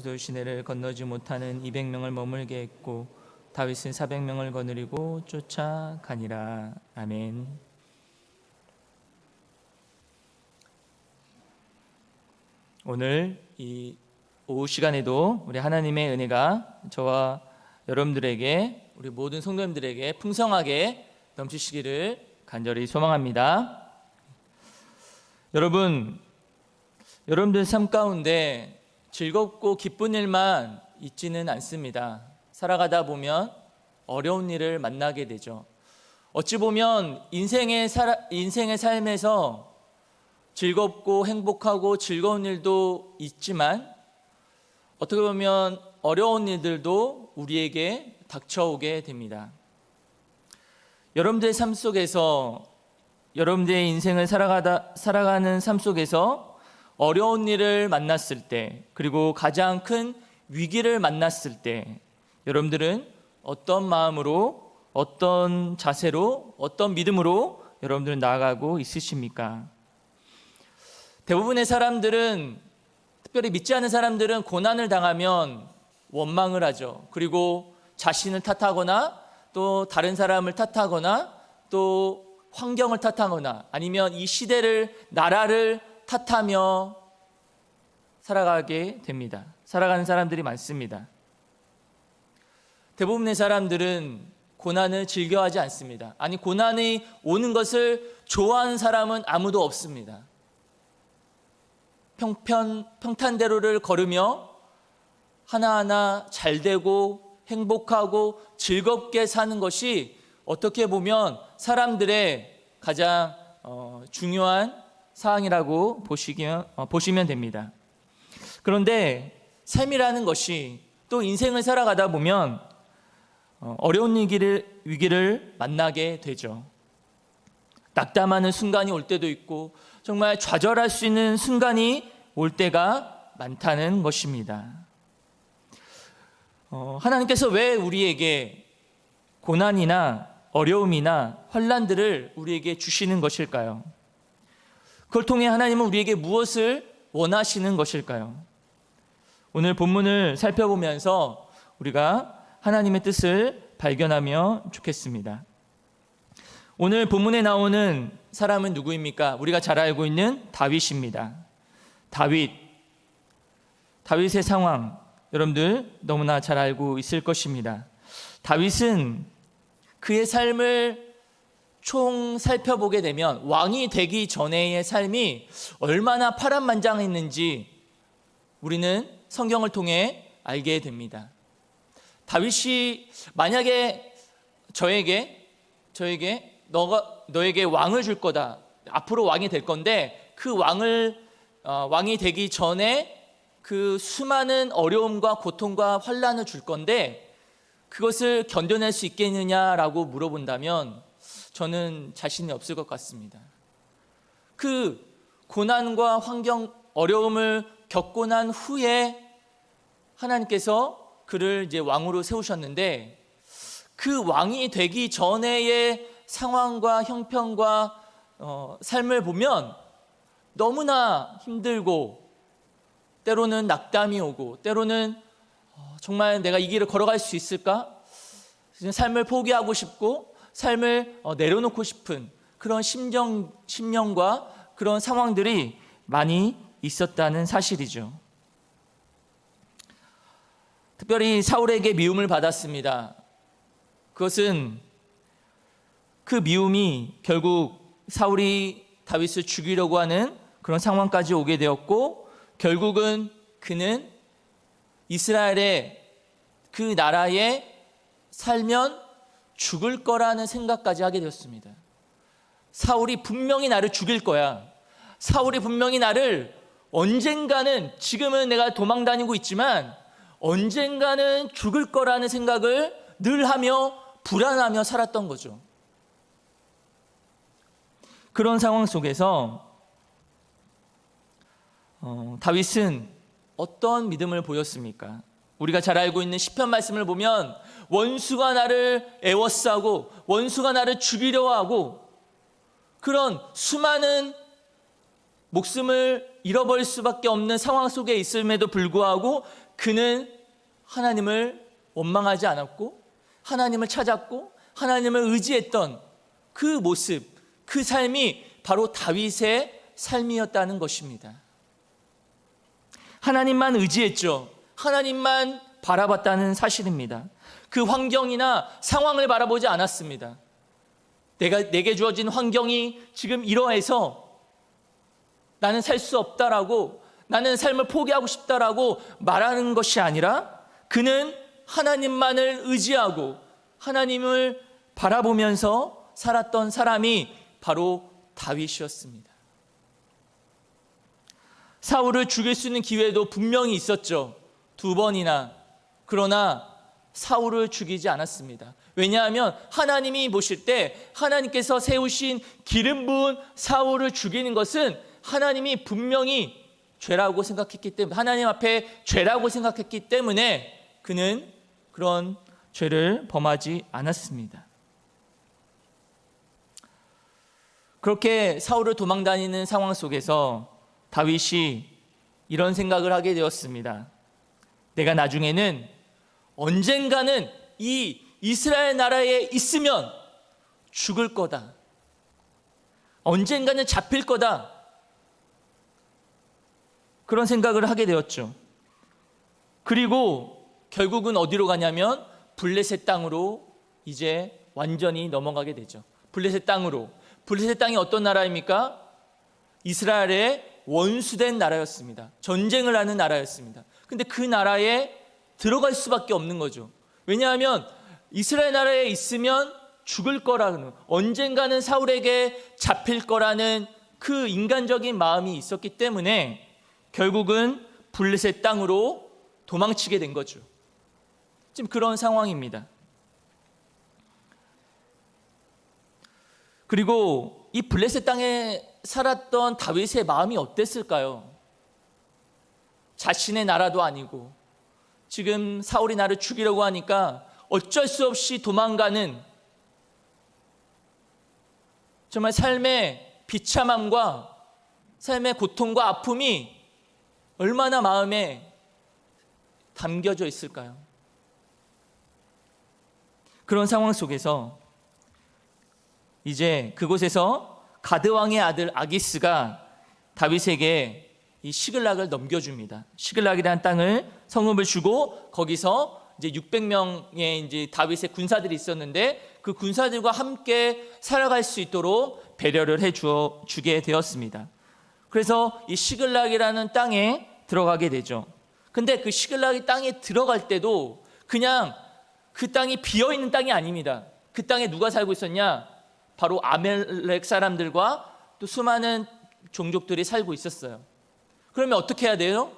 그 시내를 건너지 못하는 200명을 머물게 했고 다윗은 400명을 거느리고 쫓아가니라. 아멘. 오늘 이 오후 시간에도 우리 하나님의 은혜가 저와 여러분들에게, 우리 모든 성도님들에게 풍성하게 넘치시기를 간절히 소망합니다. 여러분들 삶 가운데 즐겁고 기쁜 일만 있지는 않습니다. 살아가다 보면 어려운 일을 만나게 되죠. 어찌 보면 인생의 삶에서 즐겁고 행복하고 즐거운 일도 있지만 어떻게 보면 어려운 일들도 우리에게 닥쳐오게 됩니다. 여러분들의 삶 속에서, 여러분들의 인생을 살아가는 삶 속에서 어려운 일을 만났을 때, 그리고 가장 큰 위기를 만났을 때 여러분들은 어떤 마음으로, 어떤 자세로, 어떤 믿음으로 여러분들은 나아가고 있으십니까? 대부분의 사람들은, 특별히 믿지 않는 사람들은 고난을 당하면 원망을 하죠. 그리고 자신을 탓하거나 또 다른 사람을 탓하거나 또 환경을 탓하거나 아니면 이 시대를, 나라를 탓하며 살아가게 됩니다. 살아가는 사람들이 많습니다. 대부분의 사람들은 고난을 즐겨하지 않습니다. 아니, 고난이 오는 것을 좋아하는 사람은 아무도 없습니다. 평탄대로를 걸으며 하나하나 잘 되고 행복하고 즐겁게 사는 것이 어떻게 보면 사람들의 가장 중요한 사항이라고 보시면 됩니다. 그런데 삶이라는 것이, 또 인생을 살아가다 보면 어려운 위기를 만나게 되죠. 낙담하는 순간이 올 때도 있고 정말 좌절할 수 있는 순간이 올 때가 많다는 것입니다. 하나님께서 왜 우리에게 고난이나 어려움이나 환난들을 우리에게 주시는 것일까요? 그걸 통해 하나님은 우리에게 무엇을 원하시는 것일까요? 오늘 본문을 살펴보면서 우리가 하나님의 뜻을 발견하며 좋겠습니다. 오늘 본문에 나오는 사람은 누구입니까? 우리가 잘 알고 있는 다윗입니다. 다윗의 상황, 여러분들 너무나 잘 알고 있을 것입니다. 다윗은 그의 삶을 총 살펴보게 되면 왕이 되기 전의 삶이 얼마나 파란만장했는지 우리는 성경을 통해 알게 됩니다. 다윗이 만약에 저에게 너에게 왕을 줄 거다, 앞으로 왕이 될 건데 그 왕이 되기 전에 그 수많은 어려움과 고통과 환난을 줄 건데 그것을 견뎌낼 수 있겠느냐라고 물어본다면 저는 자신이 없을 것 같습니다. 그 고난과 환경, 어려움을 겪고 난 후에 하나님께서 그를 이제 왕으로 세우셨는데 그 왕이 되기 전의 상황과 형편과 삶을 보면 너무나 힘들고 때로는 낙담이 오고 때로는 정말 내가 이 길을 걸어갈 수 있을까? 삶을 포기하고 싶고 삶을 내려놓고 싶은 그런 심령과 그런 상황들이 많이 있었다는 사실이죠. 특별히 사울에게 미움을 받았습니다. 그것은 그 미움이 결국 사울이 다윗을 죽이려고 하는 그런 상황까지 오게 되었고 결국은 그는 이스라엘의 그 나라에 살면 죽을 거라는 생각까지 하게 되었습니다. 사울이 분명히 나를 죽일 거야. 사울이 분명히 나를 언젠가는, 지금은 내가 도망 다니고 있지만 언젠가는 죽을 거라는 생각을 늘 하며 불안하며 살았던 거죠. 그런 상황 속에서 다윗은 어떤 믿음을 보였습니까? 우리가 잘 알고 있는 시편 말씀을 보면 원수가 나를 애워싸고 원수가 나를 죽이려 하고 그런 수많은 목숨을 잃어버릴 수밖에 없는 상황 속에 있음에도 불구하고 그는 하나님을 원망하지 않았고 하나님을 찾았고 하나님을 의지했던 그 모습, 그 삶이 바로 다윗의 삶이었다는 것입니다. 하나님만 의지했죠. 하나님만 바라봤다는 사실입니다. 그 환경이나 상황을 바라보지 않았습니다. 내게 주어진 환경이 지금 이러해서 나는 살 수 없다라고, 나는 삶을 포기하고 싶다라고 말하는 것이 아니라 그는 하나님만을 의지하고 하나님을 바라보면서 살았던 사람이 바로 다윗이었습니다. 사울을 죽일 수 있는 기회도 분명히 있었죠. 2번이나. 그러나 사울을 죽이지 않았습니다. 왜냐하면 하나님이 보실 때 하나님께서 세우신 기름 부은 사울을 죽이는 것은 하나님이 분명히 죄라고 생각했기 때문에, 하나님 앞에 죄라고 생각했기 때문에 그는 그런 죄를 범하지 않았습니다. 그렇게 사울을 도망다니는 상황 속에서 다윗이 이런 생각을 하게 되었습니다. 내가 나중에는 언젠가는 이 이스라엘 나라에 있으면 죽을 거다. 언젠가는 잡힐 거다. 그런 생각을 하게 되었죠. 그리고 결국은 어디로 가냐면 블레셋 땅으로 이제 완전히 넘어가게 되죠. 블레셋 땅으로. 블레셋 땅이 어떤 나라입니까? 이스라엘의 원수된 나라였습니다. 전쟁을 하는 나라였습니다. 근데 그 나라에 들어갈 수밖에 없는 거죠. 왜냐하면 이스라엘 나라에 있으면 죽을 거라는, 언젠가는 사울에게 잡힐 거라는 그 인간적인 마음이 있었기 때문에 결국은 블레셋 땅으로 도망치게 된 거죠. 지금 그런 상황입니다. 그리고 이 블레셋 땅에 살았던 다윗의 마음이 어땠을까요? 자신의 나라도 아니고 지금 사울이 나를 죽이려고 하니까 어쩔 수 없이 도망가는, 정말 삶의 비참함과 삶의 고통과 아픔이 얼마나 마음에 담겨져 있을까요? 그런 상황 속에서 이제 그곳에서 가드 왕의 아들 아기스가 다윗에게 이 시글락을 넘겨줍니다. 시글락이라는 땅을, 성읍을 주고 거기서 이제 600명의 이제 다윗의 군사들이 있었는데 그 군사들과 함께 살아갈 수 있도록 배려를 주게 되었습니다. 그래서 이 시글락이라는 땅에 들어가게 되죠. 근데 그 시글락이 땅에 들어갈 때도 그냥 그 땅이 비어있는 땅이 아닙니다. 그 땅에 누가 살고 있었냐? 바로 아멜렉 사람들과 또 수많은 종족들이 살고 있었어요. 그러면 어떻게 해야 돼요?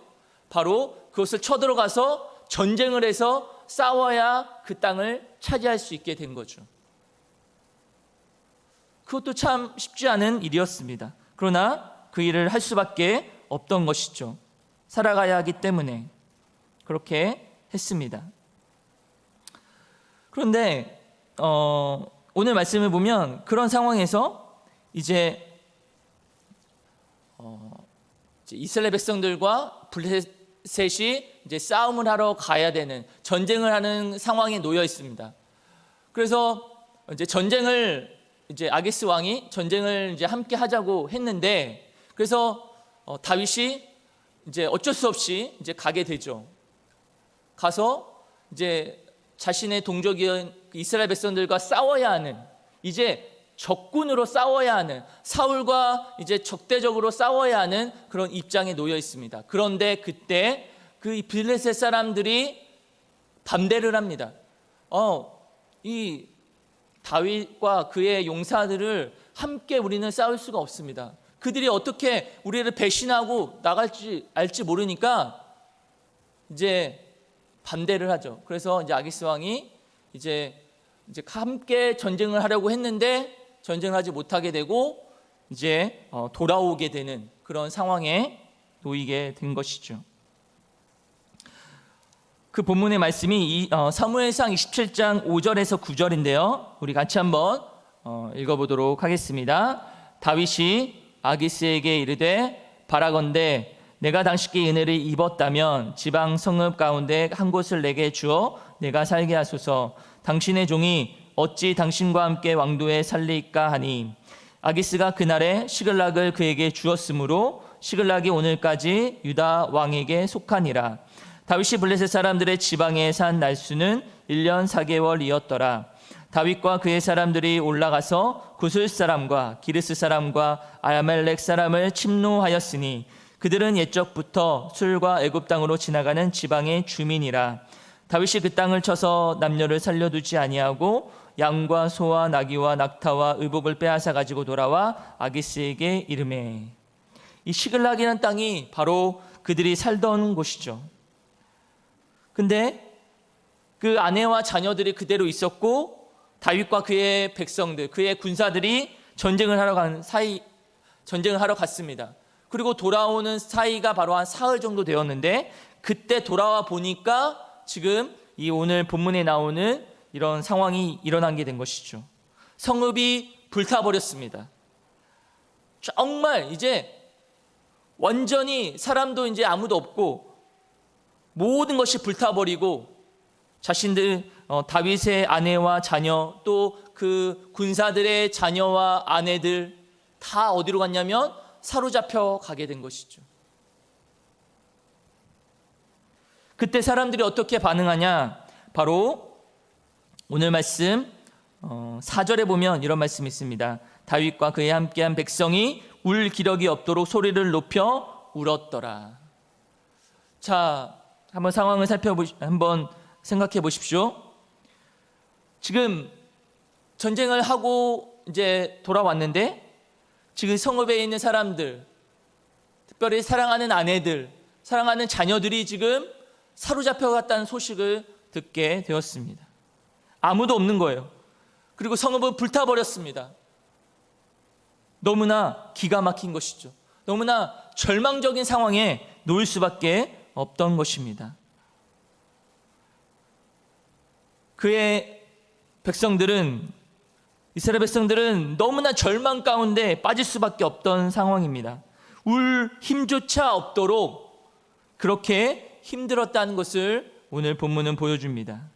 바로 그것을 쳐들어가서 전쟁을 해서 싸워야 그 땅을 차지할 수 있게 된 거죠. 그것도 참 쉽지 않은 일이었습니다. 그러나 그 일을 할 수밖에 없던 것이죠. 살아가야 하기 때문에 그렇게 했습니다. 그런데 오늘 말씀을 보면 그런 상황에서 이제 이스라엘 백성들과 블레셋이 이제 싸움을 하러 가야 되는, 전쟁을 하는 상황에 놓여 있습니다. 그래서 이제 이제 아기스 왕이 전쟁을 이제 함께 하자고 했는데, 그래서 다윗이 이제 어쩔 수 없이 이제 가게 되죠. 가서 이제 자신의 동족인 이스라엘 백성들과 싸워야 하는, 이제 적군으로 싸워야 하는, 사울과 이제 적대적으로 싸워야 하는 그런 입장에 놓여 있습니다. 그런데 그때 그 블레셋 사람들이 반대를 합니다. 이 다윗과 그의 용사들을 함께 우리는 싸울 수가 없습니다. 그들이 어떻게 우리를 배신하고 나갈지 알지 모르니까 이제 반대를 하죠. 그래서 이제 아기스 왕이 이제 함께 전쟁을 하려고 했는데 전쟁을 하지 못하게 되고 이제 돌아오게 되는 그런 상황에 놓이게 된 것이죠. 그 본문의 말씀이 사무엘상 27장 5절에서 9절인데요. 우리 같이 한번 읽어보도록 하겠습니다. 다윗이 아기스에게 이르되 바라건대 내가 당신께 은혜를 입었다면 지방 성읍 가운데 한 곳을 내게 주어 내가 살게 하소서. 당신의 종이 어찌 당신과 함께 왕도에 살리까 하니 아기스가 그날에 시글락을 그에게 주었으므로 시글락이 오늘까지 유다 왕에게 속하니라. 다윗이 블레셋 사람들의 지방에 산 날수는 1년 4개월이었더라. 다윗과 그의 사람들이 올라가서 구슬 사람과 기르스 사람과 아야멜렉 사람을 침노하였으니 그들은 옛적부터 술과 애굽 땅으로 지나가는 지방의 주민이라. 다윗이 그 땅을 쳐서 남녀를 살려두지 아니하고 양과 소와 나귀와 낙타와 의복을 빼앗아 가지고 돌아와 아기스에게 이르매. 이 시글락이라는 땅이 바로 그들이 살던 곳이죠. 근데 그 아내와 자녀들이 그대로 있었고 다윗과 그의 백성들, 그의 군사들이 전쟁을 하러 갔습니다. 그리고 돌아오는 사이가 바로 한 사흘 정도 되었는데 그때 돌아와 보니까 지금 이 오늘 본문에 나오는 이런 상황이 일어난 게 된 것이죠. 성읍이 불타버렸습니다. 정말 이제 완전히 사람도 이제 아무도 없고 모든 것이 불타버리고 자신들 다윗의 아내와 자녀 또 그 군사들의 자녀와 아내들 다 어디로 갔냐면 사로잡혀 가게 된 것이죠. 그때 사람들이 어떻게 반응하냐? 바로 오늘 말씀 4절에 보면 이런 말씀이 있습니다. 다윗과 그에 함께한 백성이 울 기력이 없도록 소리를 높여 울었더라. 자, 한번 상황을 한번 생각해 보십시오. 지금 전쟁을 하고 이제 돌아왔는데 지금 성읍에 있는 사람들, 특별히 사랑하는 아내들, 사랑하는 자녀들이 지금 사로잡혀 갔다는 소식을 듣게 되었습니다. 아무도 없는 거예요. 그리고 성읍은 불타버렸습니다. 너무나 기가 막힌 것이죠. 너무나 절망적인 상황에 놓일 수밖에 없던 것입니다. 그의 백성들은, 이스라엘 백성들은 너무나 절망 가운데 빠질 수밖에 없던 상황입니다. 울 힘조차 없도록 그렇게 힘들었다는 것을 오늘 본문은 보여줍니다.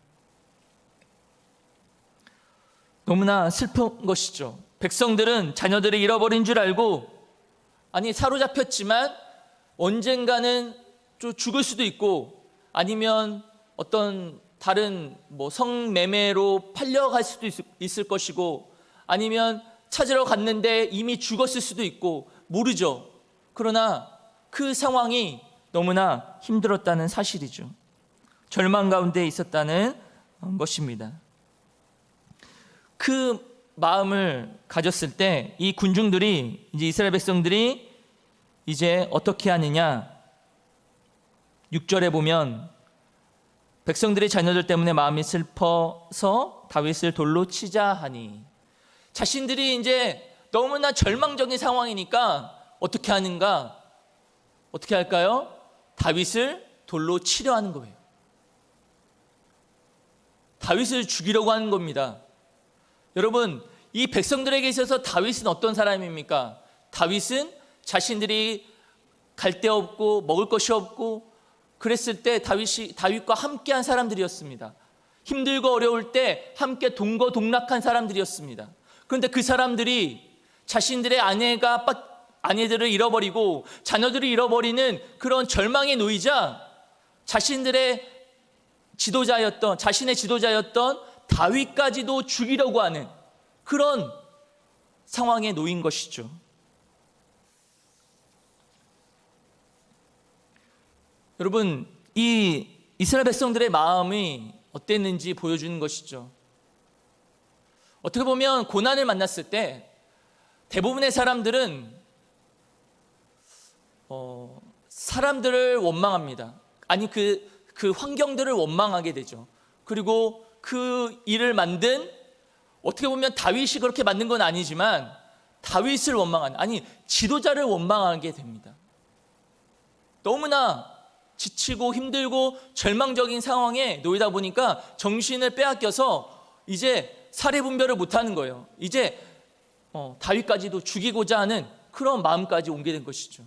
너무나 슬픈 것이죠. 백성들은 자녀들을 잃어버린 줄 알고, 아니 사로잡혔지만 언젠가는 좀 죽을 수도 있고 아니면 어떤 다른 성매매로 팔려갈 수도 있을 것이고 아니면 찾으러 갔는데 이미 죽었을 수도 있고 모르죠. 그러나 그 상황이 너무나 힘들었다는 사실이죠. 절망 가운데 있었다는 것입니다. 그 마음을 가졌을 때 이 군중들이, 이제 이스라엘 백성들이 이제 어떻게 하느냐? 6절에 보면 백성들의 자녀들 때문에 마음이 슬퍼서 다윗을 돌로 치자 하니, 자신들이 이제 너무나 절망적인 상황이니까 어떻게 하는가? 어떻게 할까요? 다윗을 돌로 치려 하는 거예요. 다윗을 죽이려고 하는 겁니다. 여러분, 이 백성들에게 있어서 다윗은 어떤 사람입니까? 다윗은 자신들이 갈 데 없고 먹을 것이 없고 그랬을 때 다윗과 함께한 사람들이었습니다. 힘들고 어려울 때 함께 동거동락한 사람들이었습니다. 그런데 그 사람들이 자신들의 아내들을 잃어버리고 자녀들을 잃어버리는 그런 절망에 놓이자 자신의 지도자였던 다윗까지도 죽이려고 하는 그런 상황에 놓인 것이죠. 여러분, 이 이스라엘 백성들의 마음이 어땠는지 보여주는 것이죠. 어떻게 보면 고난을 만났을 때 대부분의 사람들은 사람들을 원망합니다. 아니 그 환경들을 원망하게 되죠. 그리고 그 일을 만든, 어떻게 보면 다윗이 그렇게 만든 건 아니지만 다윗을 원망하는, 아니 지도자를 원망하게 됩니다. 너무나 지치고 힘들고 절망적인 상황에 놓이다 보니까 정신을 빼앗겨서 이제 사례분별을 못하는 거예요. 이제 다윗까지도 죽이고자 하는 그런 마음까지 옮게 된 것이죠.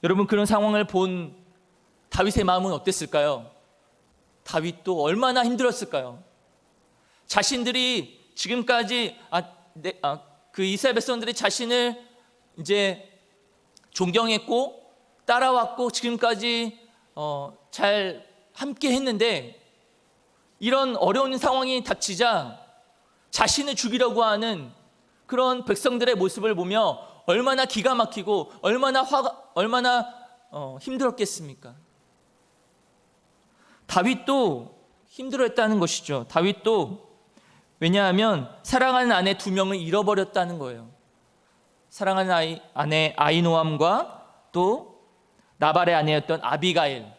여러분, 그런 상황을 본 다윗의 마음은 어땠을까요? 다윗도 얼마나 힘들었을까요? 자신들이 지금까지 그 이스라엘 백성들이 자신을 이제 존경했고 따라왔고 지금까지 잘 함께 했는데, 이런 어려운 상황이 닥치자 자신을 죽이려고 하는 그런 백성들의 모습을 보며 얼마나 기가 막히고 얼마나 힘들었겠습니까? 다윗도 힘들어했다는 것이죠. 다윗도, 왜냐하면 사랑하는 아내 2명을 잃어버렸다는 거예요. 사랑하는 아내 아히노암과 또 나발의 아내였던 아비가일까지도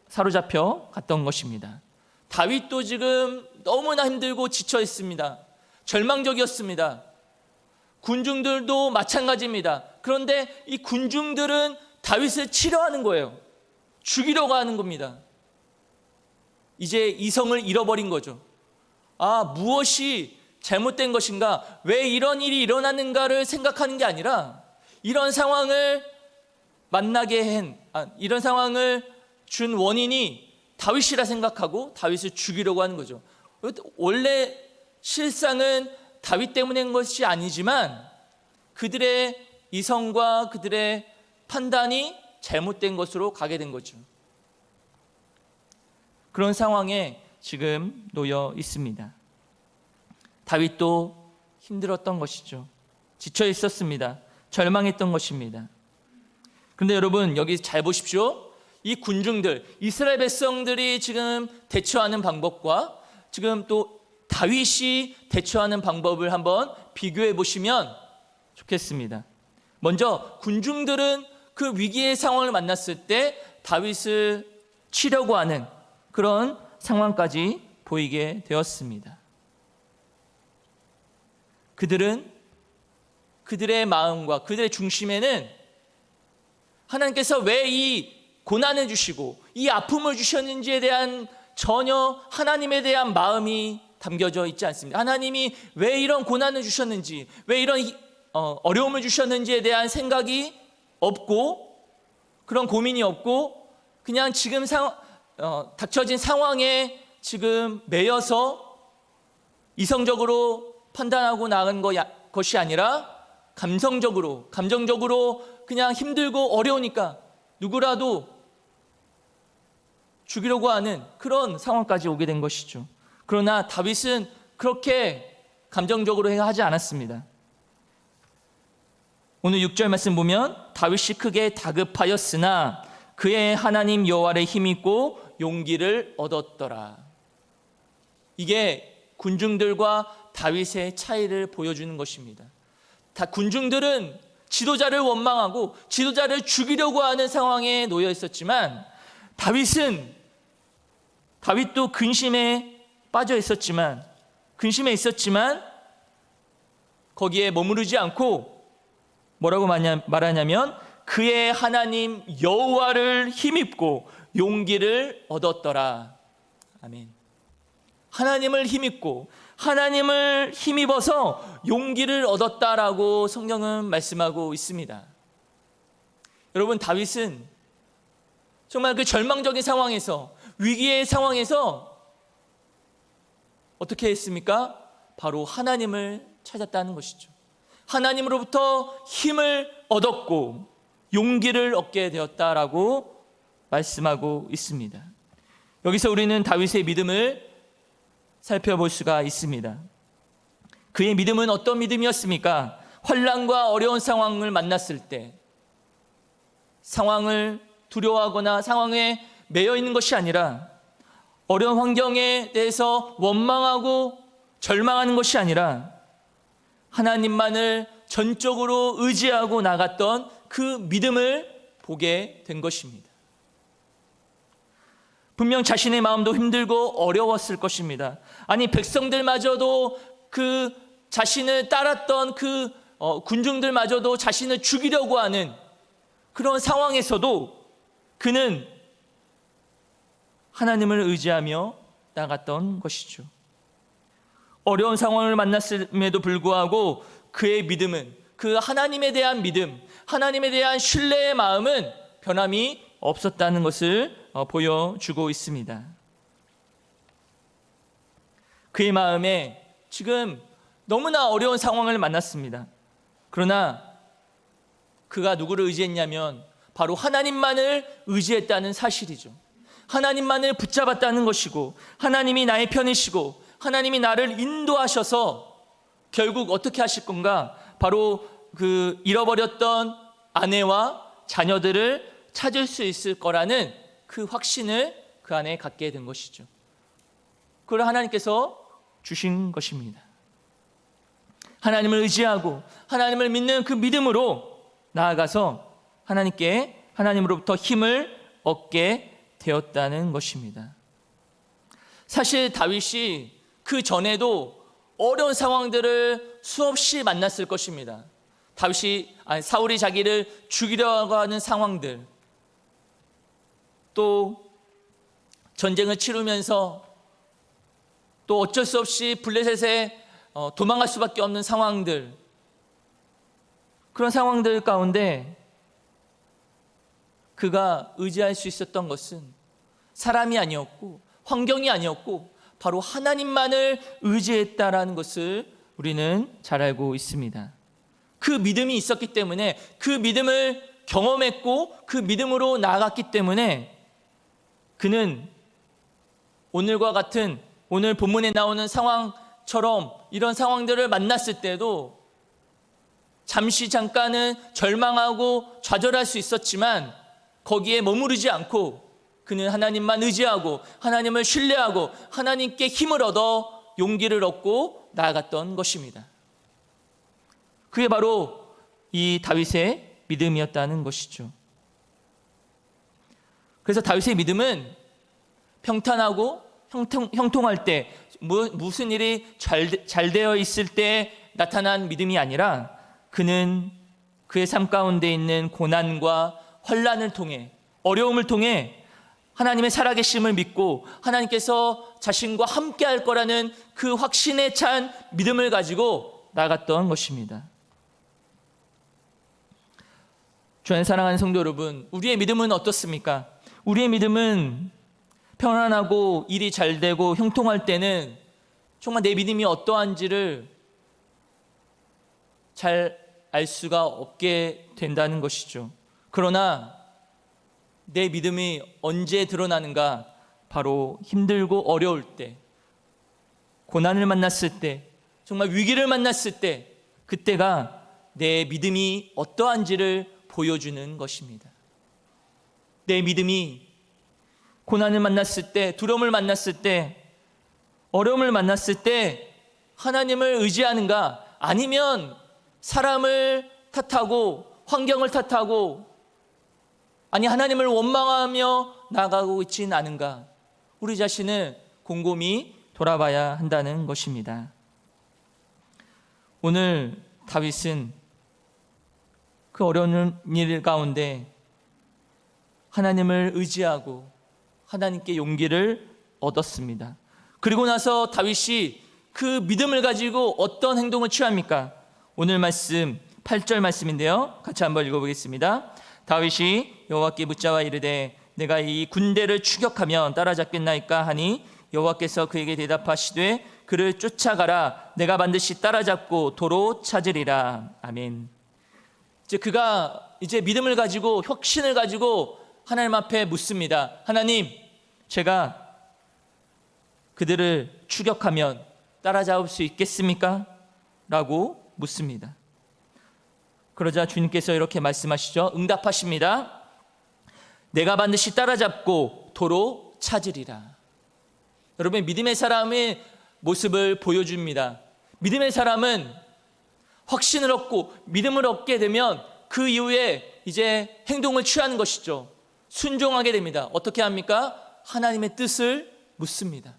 사로잡혀 갔던 것입니다. 다윗도 지금 너무나 힘들고 지쳐 있습니다. 절망적이었습니다. 군중들도 마찬가지입니다. 그런데 이 군중들은 다윗을 치려하는 거예요. 죽이려고 하는 겁니다. 이제 이성을 잃어버린 거죠. 무엇이 잘못된 것인가, 왜 이런 일이 일어나는가를 생각하는 게 아니라 이런 상황을 이런 상황을 준 원인이 다윗이라 생각하고 다윗을 죽이려고 하는 거죠. 원래 실상은 다윗 때문인 것이 아니지만 그들의 이성과 그들의 판단이 잘못된 것으로 가게 된 거죠. 그런 상황에 지금 놓여 있습니다. 다윗도 힘들었던 것이죠. 지쳐 있었습니다. 절망했던 것입니다. 그런데 여러분, 여기 잘 보십시오. 이 군중들, 이스라엘 백성들이 지금 대처하는 방법과 지금 또 다윗이 대처하는 방법을 한번 비교해 보시면 좋겠습니다. 먼저 군중들은 그 위기의 상황을 만났을 때 다윗을 치려고 하는 그런 상황까지 보이게 되었습니다. 그들은 그들의 마음과 그들의 중심에는 하나님께서 왜 이 고난을 주시고 이 아픔을 주셨는지에 대한 전혀 하나님에 대한 마음이 담겨져 있지 않습니다. 하나님이 왜 이런 고난을 주셨는지, 왜 이런 어려움을 주셨는지에 대한 생각이 없고 그런 고민이 없고 그냥 지금 닥쳐진 상황에 지금 매여서 이성적으로 판단하고 나간 것이 아니라 감정적으로 그냥 힘들고 어려우니까 누구라도 죽이려고 하는 그런 상황까지 오게 된 것이죠. 그러나 다윗은 그렇게 감정적으로 하지 않았습니다. 오늘 6절 말씀 보면 다윗이 크게 다급하였으나 그의 하나님 여호와를 힘입고 용기를 얻었더라. 이게 군중들과 다윗의 차이를 보여주는 것입니다. 군중들은 지도자를 원망하고 지도자를 죽이려고 하는 상황에 놓여 있었지만 다윗도 근심에 있었지만 거기에 머무르지 않고 뭐라고 말하냐면 그의 하나님 여호와를 힘입고 용기를 얻었더라. 아멘. 하나님을 힘입어서 용기를 얻었다라고 성경은 말씀하고 있습니다. 여러분, 다윗은 정말 그 절망적인 상황에서, 위기의 상황에서 어떻게 했습니까? 바로 하나님을 찾았다는 것이죠. 하나님으로부터 힘을 얻었고 용기를 얻게 되었다라고 말씀하고 있습니다. 여기서 우리는 다윗의 믿음을 살펴볼 수가 있습니다. 그의 믿음은 어떤 믿음이었습니까? 환난과 어려운 상황을 만났을 때 상황을 두려워하거나 상황에 매여 있는 것이 아니라, 어려운 환경에 대해서 원망하고 절망하는 것이 아니라 하나님만을 전적으로 의지하고 나갔던 그 믿음을 보게 된 것입니다. 분명 자신의 마음도 힘들고 어려웠을 것입니다. 아니, 백성들마저도 그 자신을 따랐던 그 군중들마저도 자신을 죽이려고 하는 그런 상황에서도 그는 하나님을 의지하며 나갔던 것이죠. 어려운 상황을 만났음에도 불구하고 그의 믿음은 그 하나님에 대한 믿음, 하나님에 대한 신뢰의 마음은 변함이 없었다는 것을 보여주고 있습니다. 그의 마음에 지금 너무나 어려운 상황을 만났습니다. 그러나 그가 누구를 의지했냐면 바로 하나님만을 의지했다는 사실이죠. 하나님만을 붙잡았다는 것이고, 하나님이 나의 편이시고 하나님이 나를 인도하셔서 결국 어떻게 하실 건가? 바로 그 잃어버렸던 아내와 자녀들을 찾을 수 있을 거라는 그 확신을 그 안에 갖게 된 것이죠. 그걸 하나님께서 주신 것입니다. 하나님을 의지하고 하나님을 믿는 그 믿음으로 나아가서 하나님으로부터 힘을 얻게 되었다는 것입니다. 사실 다윗이 그 전에도 어려운 상황들을 수없이 만났을 것입니다. 사울이 자기를 죽이려고 하는 상황들, 또 전쟁을 치르면서 또 어쩔 수 없이 블레셋에 도망갈 수밖에 없는 상황들, 그런 상황들 가운데 그가 의지할 수 있었던 것은 사람이 아니었고 환경이 아니었고 바로 하나님만을 의지했다라는 것을 우리는 잘 알고 있습니다. 그 믿음이 있었기 때문에, 그 믿음을 경험했고 그 믿음으로 나아갔기 때문에 그는 오늘과 같은, 오늘 본문에 나오는 상황처럼 이런 상황들을 만났을 때도 잠깐은 절망하고 좌절할 수 있었지만 거기에 머무르지 않고 그는 하나님만 의지하고 하나님을 신뢰하고 하나님께 힘을 얻어 용기를 얻고 나아갔던 것입니다. 그게 바로 이 다윗의 믿음이었다는 것이죠. 그래서 다윗의 믿음은 평탄하고 형통할 때, 무슨 일이 잘 되어 있을 때 나타난 믿음이 아니라 그는 그의 삶 가운데 있는 고난과 환난을 통해, 어려움을 통해 하나님의 살아계심을 믿고 하나님께서 자신과 함께 할 거라는 그 확신에 찬 믿음을 가지고 나갔던 것입니다. 주 안에 사랑하는 성도 여러분, 우리의 믿음은 어떻습니까? 우리의 믿음은 편안하고 일이 잘 되고 형통할 때는 정말 내 믿음이 어떠한지를 잘 알 수가 없게 된다는 것이죠. 그러나 내 믿음이 언제 드러나는가? 바로 힘들고 어려울 때, 고난을 만났을 때, 정말 위기를 만났을 때, 그때가 내 믿음이 어떠한지를 보여주는 것입니다. 내 믿음이 고난을 만났을 때, 두려움을 만났을 때, 어려움을 만났을 때 하나님을 의지하는가? 아니면 사람을 탓하고 환경을 탓하고, 아니 하나님을 원망하며 나아가고 있지는 않은가? 우리 자신을 곰곰이 돌아봐야 한다는 것입니다. 오늘 다윗은 그 어려운 일 가운데 하나님을 의지하고 하나님께 용기를 얻었습니다. 그리고 나서 다윗이 그 믿음을 가지고 어떤 행동을 취합니까? 오늘 말씀 8절 말씀인데요, 같이 한번 읽어보겠습니다. 다윗이 여호와께 묻자와 이르되 내가 이 군대를 추격하면 따라잡겠나이까 하니 여호와께서 그에게 대답하시되 그를 쫓아가라. 내가 반드시 따라잡고 도로 찾으리라. 아멘. 그가 이제 믿음을 가지고, 확신을 가지고 하나님 앞에 묻습니다. 하나님, 제가 그들을 추격하면 따라잡을 수 있겠습니까? 라고 묻습니다. 그러자 주님께서 이렇게 말씀하시죠. 응답하십니다. 내가 반드시 따라잡고 도로 찾으리라. 여러분, 믿음의 사람의 모습을 보여줍니다. 믿음의 사람은 확신을 얻고 믿음을 얻게 되면 그 이후에 이제 행동을 취하는 것이죠. 순종하게 됩니다. 어떻게 합니까? 하나님의 뜻을 묻습니다.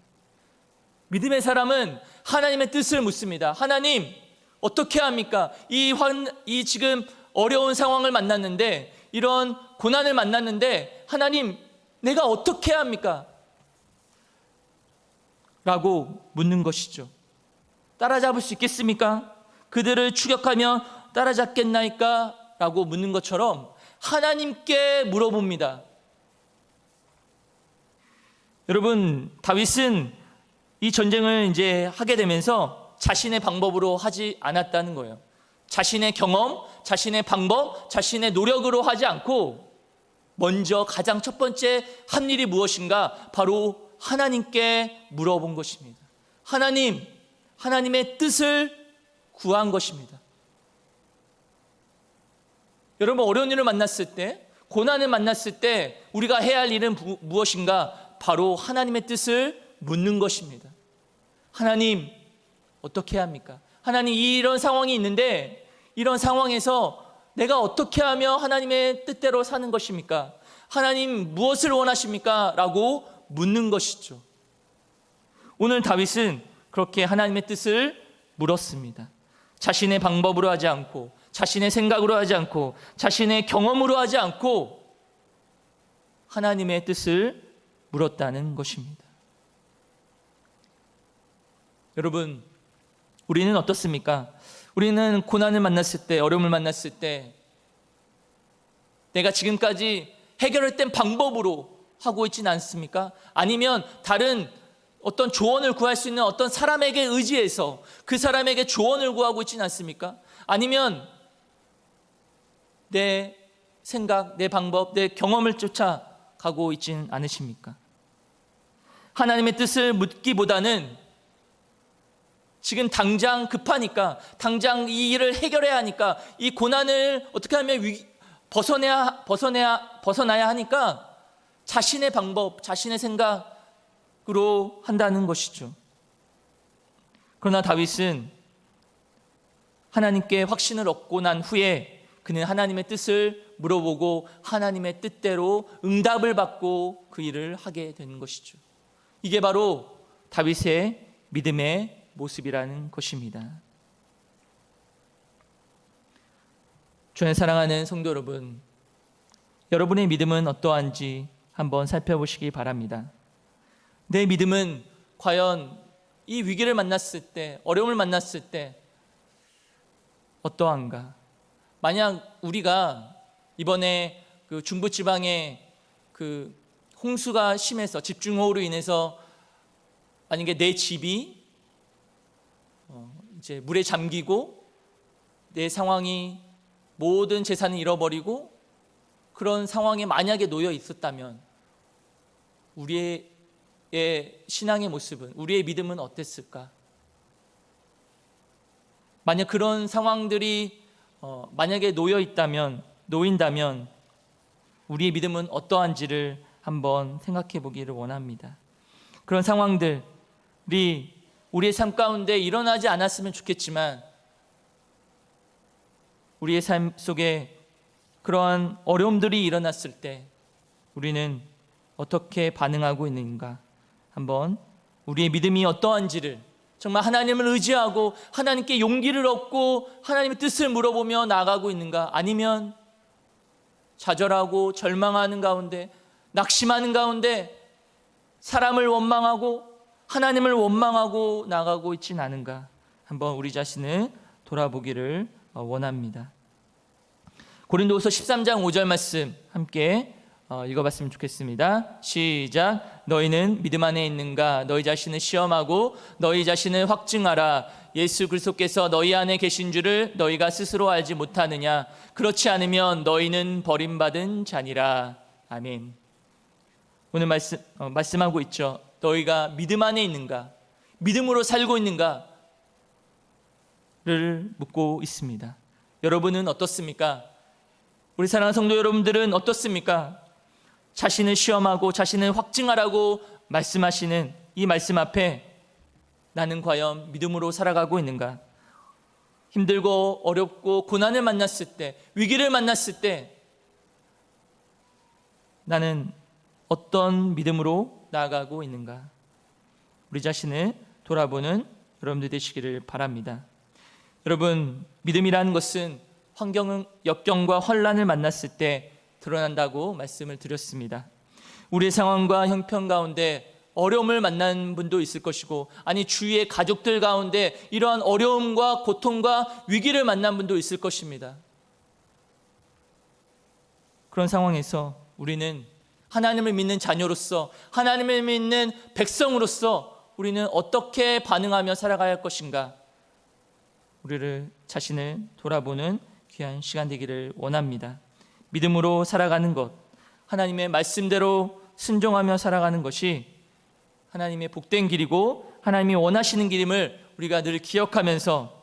믿음의 사람은 하나님의 뜻을 묻습니다. 하나님, 어떻게 합니까? 이 지금 어려운 상황을 만났는데, 이런 고난을 만났는데 하나님, 내가 어떻게 해야 합니까? 라고 묻는 것이죠. 따라잡을 수 있겠습니까? 그들을 추격하면 따라잡겠나이까? 라고 묻는 것처럼 하나님께 물어봅니다. 여러분, 다윗은 이 전쟁을 이제 하게 되면서 자신의 방법으로 하지 않았다는 거예요. 자신의 경험, 자신의 방법, 자신의 노력으로 하지 않고 먼저 가장 첫 번째 한 일이 무엇인가? 바로 하나님께 물어본 것입니다. 하나님의 뜻을 구한 것입니다. 여러분, 어려운 일을 만났을 때, 고난을 만났을 때 우리가 해야 할 일은 무엇인가? 바로 하나님의 뜻을 묻는 것입니다. 하나님, 어떻게 해야 합니까? 하나님, 이런 상황이 있는데 이런 상황에서 내가 어떻게 하며 하나님의 뜻대로 사는 것입니까? 하나님, 무엇을 원하십니까? 라고 묻는 것이죠. 오늘 다윗은 그렇게 하나님의 뜻을 물었습니다. 자신의 방법으로 하지 않고, 자신의 생각으로 하지 않고, 자신의 경험으로 하지 않고 하나님의 뜻을 물었다는 것입니다. 여러분, 우리는 어떻습니까? 우리는 고난을 만났을 때, 어려움을 만났을 때 내가 지금까지 해결했던 방법으로 하고 있지는 않습니까? 아니면 다른 어떤 조언을 구할 수 있는 어떤 사람에게 의지해서 그 사람에게 조언을 구하고 있지는 않습니까? 아니면 내 생각, 내 방법, 내 경험을 쫓아가고 있지는 않으십니까? 하나님의 뜻을 묻기보다는 지금 당장 급하니까, 당장 이 일을 해결해야 하니까, 이 고난을 어떻게 하면 벗어나야 하니까 자신의 방법, 자신의 생각으로 한다는 것이죠. 그러나 다윗은 하나님께 확신을 얻고 난 후에 그는 하나님의 뜻을 물어보고 하나님의 뜻대로 응답을 받고 그 일을 하게 되는 것이죠. 이게 바로 다윗의 믿음의 모습이라는 것입니다. 주의 사랑하는 성도 여러분, 여러분의 믿음은 어떠한지 한번 살펴보시기 바랍니다. 내 믿음은 과연 이 위기를 만났을 때, 어려움을 만났을 때 어떠한가? 만약 우리가 이번에 그 중부지방에 그 홍수가 심해서, 집중호우로 인해서 만약에 내 집이 이제 물에 잠기고 내 상황이, 모든 재산을 잃어버리고 그런 상황에 만약에 놓여 있었다면 우리의 신앙의 모습은, 우리의 믿음은 어땠을까? 만약 그런 상황들이 만약에 놓인다면 우리의 믿음은 어떠한지를 한번 생각해 보기를 원합니다. 그런 상황들이 우리의 삶 가운데 일어나지 않았으면 좋겠지만 우리의 삶 속에 그러한 어려움들이 일어났을 때 우리는 어떻게 반응하고 있는가? 한번 우리의 믿음이 어떠한지를, 정말 하나님을 의지하고 하나님께 용기를 얻고 하나님의 뜻을 물어보며 나아가고 있는가? 아니면 좌절하고 절망하는 가운데, 낙심하는 가운데 사람을 원망하고 하나님을 원망하고 나가고 있진 않은가? 한번 우리 자신을 돌아보기를 원합니다. 고린도후서 13장 5절 말씀 함께 읽어봤으면 좋겠습니다. 시작. 너희는 믿음 안에 있는가? 너희 자신을 시험하고 너희 자신을 확증하라. 예수 그리스도께서 너희 안에 계신 줄을 너희가 스스로 알지 못하느냐? 그렇지 않으면 너희는 버림받은 자니라. 아멘. 오늘 말씀하고 있죠. 너희가 믿음 안에 있는가? 믿음으로 살고 있는가? 를 묻고 있습니다. 여러분은 어떻습니까? 우리 사랑하는 성도 여러분들은 어떻습니까? 자신을 시험하고 자신을 확증하라고 말씀하시는 이 말씀 앞에 나는 과연 믿음으로 살아가고 있는가? 힘들고 어렵고 고난을 만났을 때, 위기를 만났을 때 나는 어떤 믿음으로 나아가고 있는가? 우리 자신을 돌아보는 여러분들 되시기를 바랍니다. 여러분, 믿음이라는 것은 역경과 환난을 만났을 때 드러난다고 말씀을 드렸습니다. 우리의 상황과 형편 가운데 어려움을 만난 분도 있을 것이고, 아니 주위의 가족들 가운데 이러한 어려움과 고통과 위기를 만난 분도 있을 것입니다. 그런 상황에서 우리는 하나님을 믿는 자녀로서, 하나님을 믿는 백성으로서 우리는 어떻게 반응하며 살아가야 할 것인가, 우리를 자신을 돌아보는 귀한 시간 되기를 원합니다. 믿음으로 살아가는 것, 하나님의 말씀대로 순종하며 살아가는 것이 하나님의 복된 길이고 하나님이 원하시는 길임을 우리가 늘 기억하면서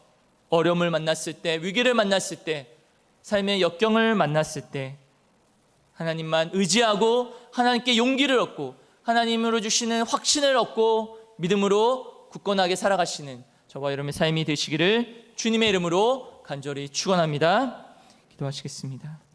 어려움을 만났을 때, 위기를 만났을 때, 삶의 역경을 만났을 때 하나님만 의지하고 하나님께 용기를 얻고 하나님으로 주시는 확신을 얻고 믿음으로 굳건하게 살아가시는 저와 여러분의 삶이 되시기를 주님의 이름으로 간절히 축원합니다. 기도하시겠습니다.